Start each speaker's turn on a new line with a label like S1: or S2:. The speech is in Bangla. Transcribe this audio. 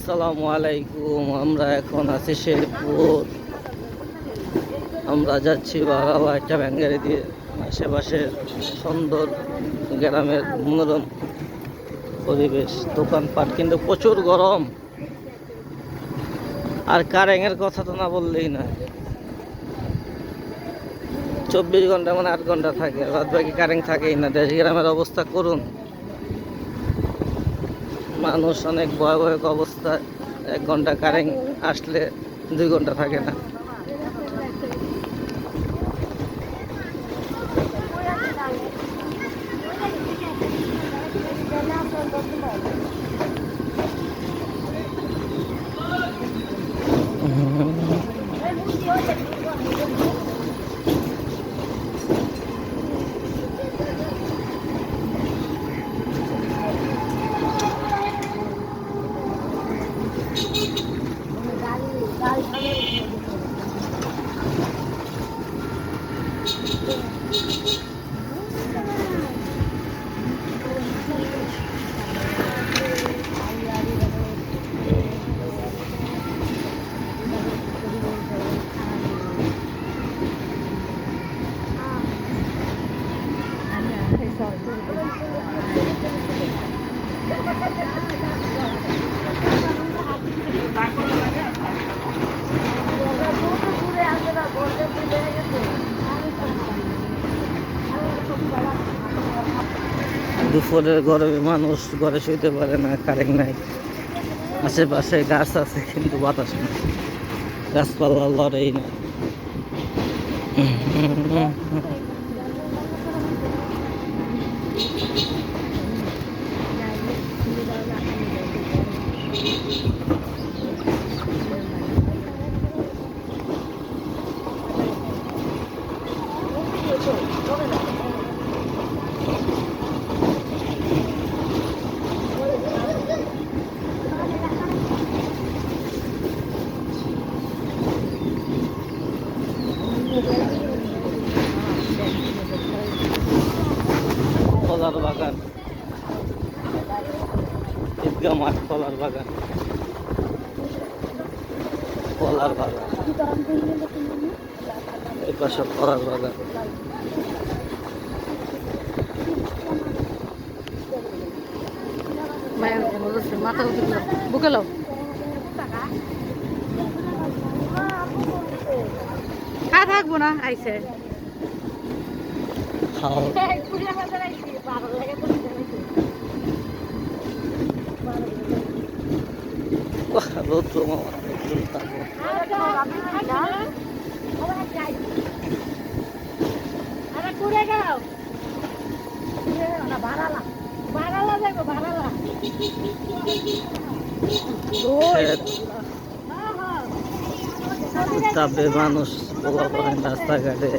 S1: আসসালামু আলাইকুম। আমরা এখন আছি শেরপুর। আমরা যাচ্ছি বাগাবা একটা ব্যাঙ্গারি দিয়ে। আশেপাশের সুন্দর গ্রামের মনোরম পরিবেশ, দোকানপাট, কিন্তু প্রচুর গরম। আর কারেন্টের কথা তো না বললেই না। 24 ঘন্টা মানে 8 ঘন্টা থাকে, বাদ বাকি কারেন্ট থাকেই না। দেশ গ্রামের অবস্থা করুন, মানুষ অনেক ভয়াবহ অবস্থায়। 1 ঘন্টা কারেন্ট আসলে 2 ঘন্টা থাকে না। দুপুরের গরমে মানুষ ঘরে শুইতে পারে না, কারেন্ট নাই। আশেপাশে গাছ আছে কিন্তু বাতাস নেই, গাছপালা লড়েই না। কলার বাগান, ঈদগাহ মাঠ, কলার বাগান, কলার বাগান, এই পাশে কলার বাগান।
S2: মাথা বুকে লো থাকবো না আইসে
S1: খাও রৌদ্র তাপে মানুষ রাস্তাঘাটে